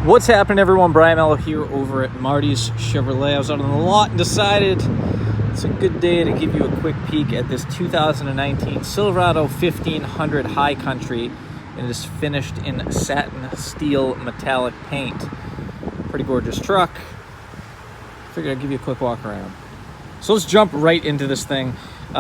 What's happening, everyone? Brian Mello here over at Marty's Chevrolet. I was out on the lot and decided it's a good day to give you a quick peek at this 2019 Silverado 1500 High Country. It is finished in satin steel metallic paint. Pretty gorgeous truck. Figured I'd give you a quick walk around. So let's jump right into this thing.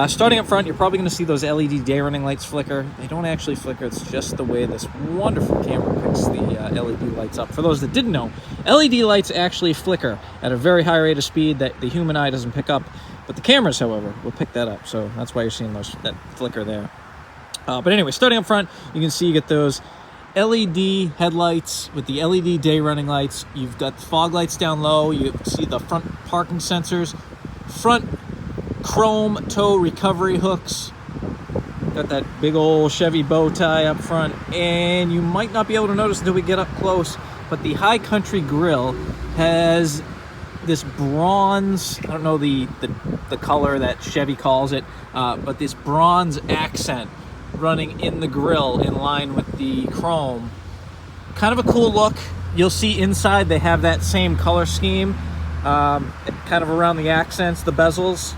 Starting up front, you're probably going to see those LED day running lights flicker. They don't actually flicker. It's just the way this wonderful camera picks the LED lights up. For those that didn't know, LED lights actually flicker at a very high rate of speed that the human eye doesn't pick up. But the cameras, however, will pick that up. So that's why you're seeing that flicker there. But anyway, starting up front, you can see you get those LED headlights with the LED day running lights. You've got fog lights down low. You see the front parking sensors, front chrome tow recovery hooks. Got that big old Chevy bow tie up front, and you might not be able to notice until we get up close, but the High Country grille has this bronze, I don't know the color that Chevy calls it, but this bronze accent running in the grille in line with the chrome. Kind of a cool look. You'll see inside they have that same color scheme, kind of around the accents, the bezels.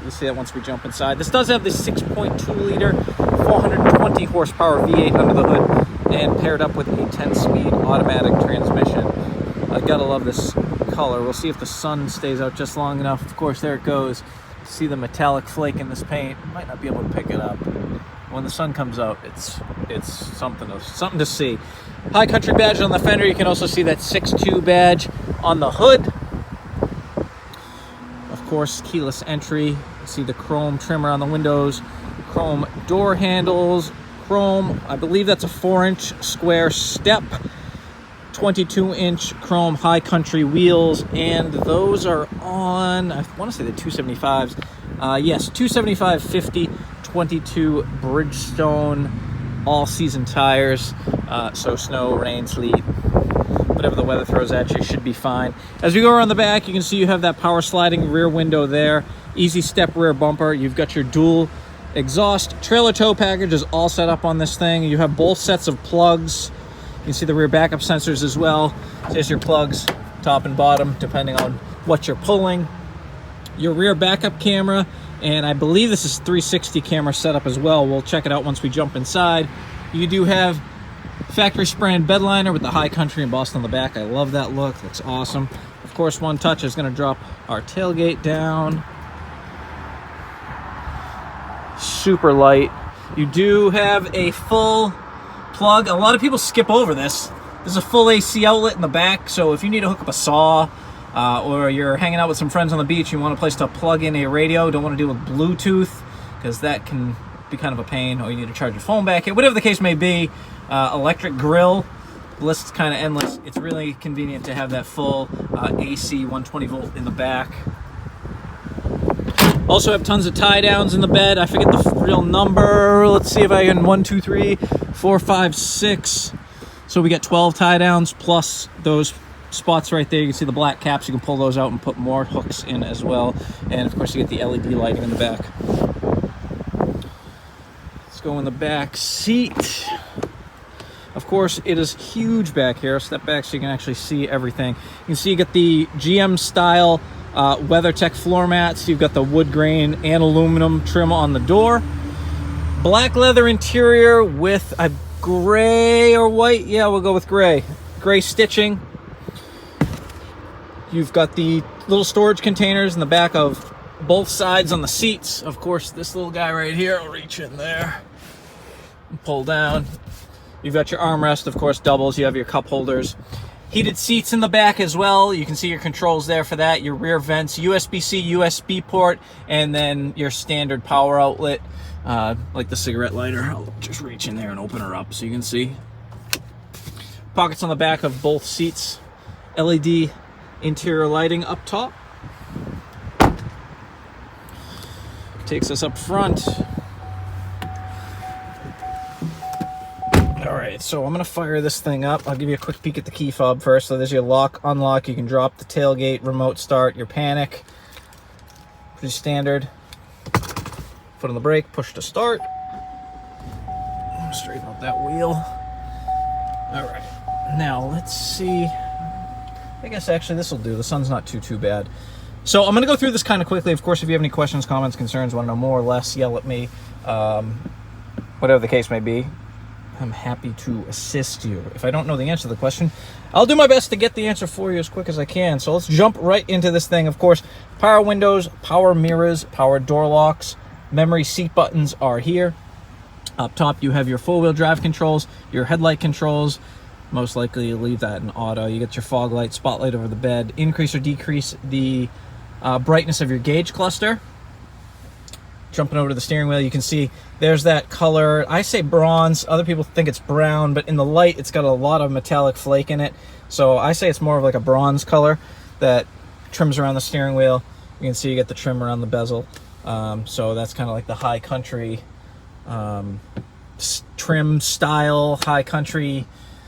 You'll see that once we jump inside. This does have the 6.2 liter, 420 horsepower V8 under the hood, and paired up with a 10-speed automatic transmission. I gotta love this color. We'll see if the sun stays out just long enough. Of course, there it goes. See the metallic flake in this paint. You might not be able to pick it up. When the sun comes out, it's something to see. High Country badge on the fender. You can also see that 6.2 badge on the hood. Of course, keyless entry. You see the chrome trimmer on the windows, chrome door handles, chrome, I believe that's a 4-inch square step, 22-inch chrome High Country wheels, and those are on, I want to say the 275s. Yes, 275/50, 22 Bridgestone all-season tires. So snow, rain, sleet, whatever the weather throws at you should be fine. As we go around the back, you can see you have that power sliding rear window there, easy step rear bumper. You've got your dual exhaust. Trailer tow package is all set up on this thing. You have both sets of plugs. You can see the rear backup sensors as well. There's your plugs, top and bottom, depending on what you're pulling. Your rear backup camera, and I believe this is 360 camera setup as well. We'll check it out once we jump inside. You do have factory spray-in bed liner with the High Country embossed on the back. I love that look. Looks awesome. Of course, one touch is going to drop our tailgate down. Super light. You do have a full plug. A lot of people skip over this. There's a full AC outlet in the back, so if you need to hook up a saw, or you're hanging out with some friends on the beach, you want a place to plug in a radio, don't want to deal with Bluetooth, because that can be kind of a pain, or you need to charge your phone back here, whatever the case may be. Electric grill, the list is kind of endless. It's really convenient to have that full AC 120 volt in the back. Also have tons of tie downs in the bed. I forget the real number. Let's see if I can 1, 2, 3, 4, 5, 6. So we got 12 tie downs plus those spots right there. You can see the black caps. You can pull those out and put more hooks in as well. And of course you get the LED lighting in the back. Let's go in the back seat. Of course, it is huge back here. Step back so you can actually see everything. You can see you get the GM style WeatherTech floor mats. You've got the wood grain and aluminum trim on the door. Black leather interior with a gray or white. Yeah, we'll go with gray. Gray stitching. You've got the little storage containers in the back of both sides on the seats. Of course, this little guy right here will reach in there and pull down. You've got your armrest, of course, doubles. You have your cup holders. Heated seats in the back as well. You can see your controls there for that. Your rear vents, USB-C, USB port, and then your standard power outlet, like the cigarette lighter. I'll just reach in there and open her up so you can see. Pockets on the back of both seats. LED interior lighting up top. Takes us up front. All right, so I'm gonna fire this thing up. I'll give you a quick peek at the key fob first. So there's your lock, unlock. You can drop the tailgate, remote start, your panic. Pretty standard. Foot on the brake, push to start. Straighten up that wheel. All right, now let's see I guess actually this will do. The sun's not too bad. So I'm going to go through this kind of quickly. Of course, if you have any questions, comments, concerns, want to know more or less, yell at me. Whatever the case may be, I'm happy to assist you. If I don't know the answer to the question, I'll do my best to get the answer for you as quick as I can. So let's jump right into this thing. Of course, power windows, power mirrors, power door locks, memory seat buttons are here. Up top, you have your four-wheel drive controls, your headlight controls. Most likely you leave that in auto. You get your fog light, spotlight over the bed, increase or decrease the brightness of your gauge cluster. Jumping over to the steering wheel, you can see there's that color. I say bronze, other people think it's brown, but in the light it's got a lot of metallic flake in it. So I say it's more of like a bronze color that trims around the steering wheel. You can see you get the trim around the bezel. So that's kind of like the high country trim style, high country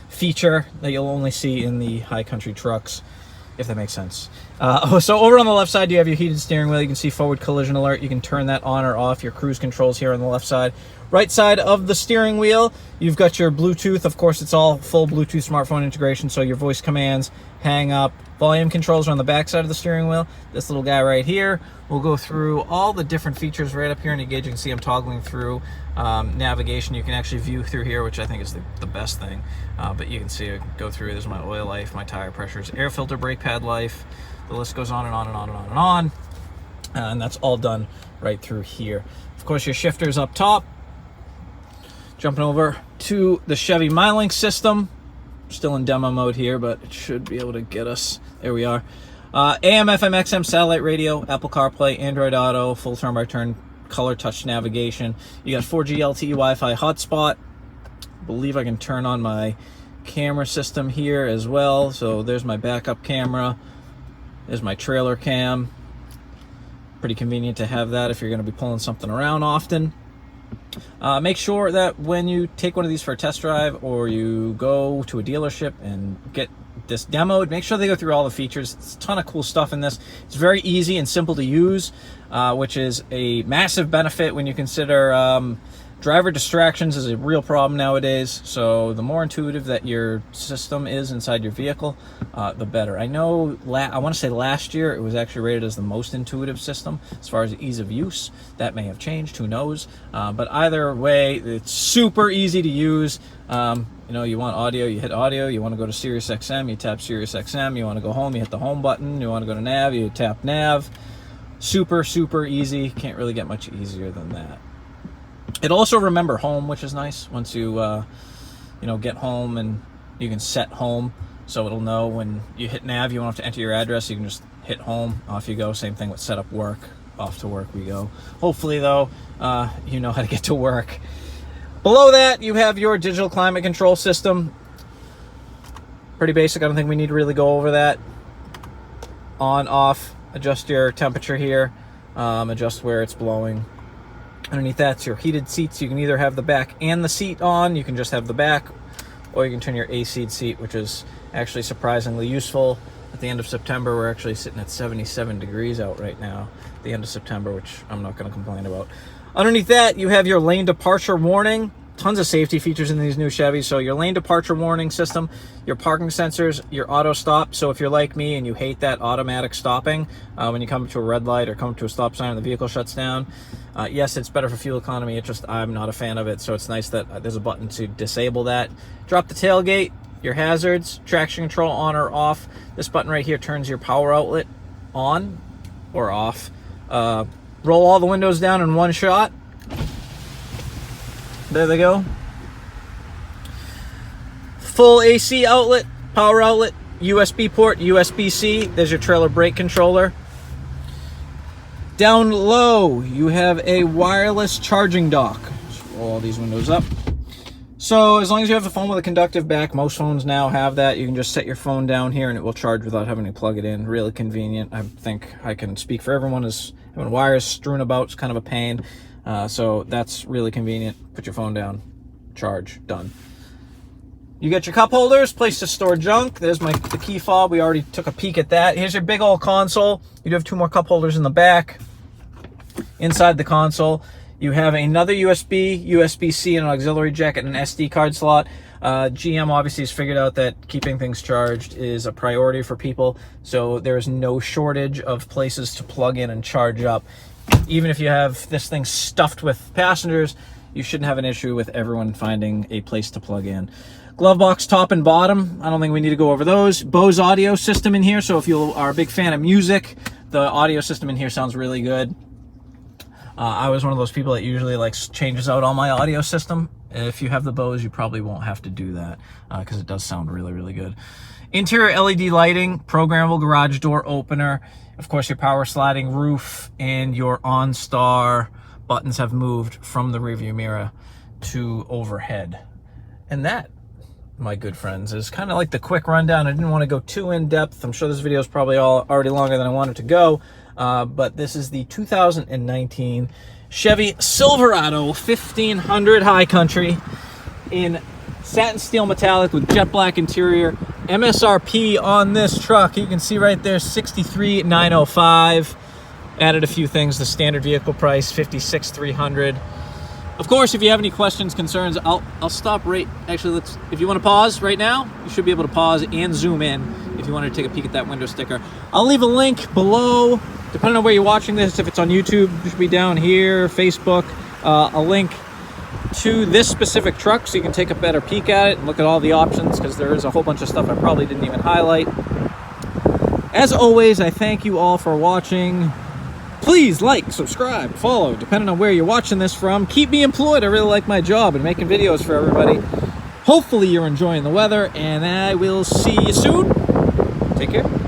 feature that you'll only see in the high country trucks, if that makes sense. So over on the left side, you have your heated steering wheel. You can see forward collision alert. You can turn that on or off. Your cruise controls here on the left side. Right side of the steering wheel, you've got your Bluetooth. Of course, it's all full Bluetooth smartphone integration, so your voice commands, hang up. Volume controls are on the back side of the steering wheel. This little guy right here will go through all the different features right up here in the gauge. You can see I'm toggling through navigation. You can actually view through here, which I think is the best thing. But you can see it go through. There's my oil life, my tire pressures, air filter, brake pad life. The list goes on and on and on and on and on. And that's all done right through here. Of course, your shifter's up top. Jumping over to the Chevy Mylink system. Still in demo mode here, but it should be able to get us. There we are. AM, FM, XM, satellite radio, Apple CarPlay, Android Auto, full turn-by-turn color touch navigation. You got 4G LTE Wi-Fi hotspot. I believe I can turn on my camera system here as well. So there's my backup camera. There's my trailer cam. Pretty convenient to have that if you're going to be pulling something around often. Make sure that when you take one of these for a test drive or you go to a dealership and get this demoed, make sure they go through all the features. It's a ton of cool stuff in this. It's very easy and simple to use, which is a massive benefit when you consider driver distractions is a real problem nowadays. So the more intuitive that your system is inside your vehicle, the better. I know, I want to say last year it was actually rated as the most intuitive system as far as ease of use. That may have changed, who knows? But either way, it's super easy to use. You know, you want audio, you hit audio. You want to go to Sirius XM, you tap Sirius XM. You want to go home, you hit the home button. You want to go to nav, you tap nav. Super, super easy. Can't really get much easier than that. It'll also remember home, which is nice. Once you, you know, get home and you can set home, so it'll know when you hit nav, you won't have to enter your address. You can just hit home, off you go. Same thing with set up work, off to work we go. Hopefully, though, you know how to get to work. Below that, you have your digital climate control system. Pretty basic. I don't think we need to really go over that. On, off, adjust your temperature here, adjust where it's blowing. Underneath that's your heated seats. You can either have the back and the seat on. You can just have the back, or you can turn your AC seat, which is actually surprisingly useful. At the end of September, we're actually sitting at 77 degrees out right now. At the end of September, which I'm not going to complain about. Underneath that, you have your lane departure warning. Tons of safety features in these new Chevys. So your lane departure warning system, your parking sensors, your auto stop. So if you're like me and you hate that automatic stopping when you come to a red light or come to a stop sign and the vehicle shuts down, yes, it's better for fuel economy. It's just I'm not a fan of it. So it's nice that there's a button to disable that. Drop the tailgate, your hazards, traction control on or off. This button right here turns your power outlet on or off. Roll all the windows down in one shot. There they go. Full AC outlet, power outlet, USB port, USB-C. There's your trailer brake controller. Down low, you have a wireless charging dock. Just roll all these windows up. So as long as you have the phone with a conductive back, most phones now have that. You can just set your phone down here and it will charge without having to plug it in. Really convenient. I think I can speak for everyone as having wires strewn about is kind of a pain. So that's really convenient. Put your phone down, charge, done. You got your cup holders, place to store junk. There's the key fob. We already took a peek at that. Here's your big old console. You do have two more cup holders in the back. Inside the console, you have another USB, USB-C, and an auxiliary jack and an SD card slot. GM obviously has figured out that keeping things charged is a priority for people, so there's no shortage of places to plug in and charge up. Even if you have this thing stuffed with passengers, you shouldn't have an issue with everyone finding a place to plug in. Glove box top and bottom, I don't think we need to go over those. Bose audio system in here, so if you are a big fan of music, the audio system in here sounds really good. I was one of those people that usually changes out all my audio system. If you have the Bose, you probably won't have to do that because it does sound really, really good. Interior LED lighting, programmable garage door opener. Of course, your power sliding roof and your OnStar buttons have moved from the rearview mirror to overhead. And that, my good friends, is kind of like the quick rundown. I didn't want to go too in depth. I'm sure this video is probably already longer than I wanted to go. But this is the 2019 Chevy Silverado 1500 High Country in satin steel metallic with jet black interior. MSRP on this truck, you can see right there, $63,905. Added a few things. The standard vehicle price, $56,300. Of course, if you have any questions, concerns, I'll stop right. Actually, if you want to pause right now, you should be able to pause and zoom in if you want to take a peek at that window sticker. I'll leave a link below, depending on where you're watching this. If it's on YouTube, it should be down here, Facebook, a link to this specific truck so you can take a better peek at it and look at all the options, because there is a whole bunch of stuff I probably didn't even highlight. As always, I thank you all for watching. Please like, subscribe, follow, depending on where you're watching this from. Keep me employed. I really like my job and making videos for everybody. Hopefully you're enjoying the weather, and I will see you soon. Take care.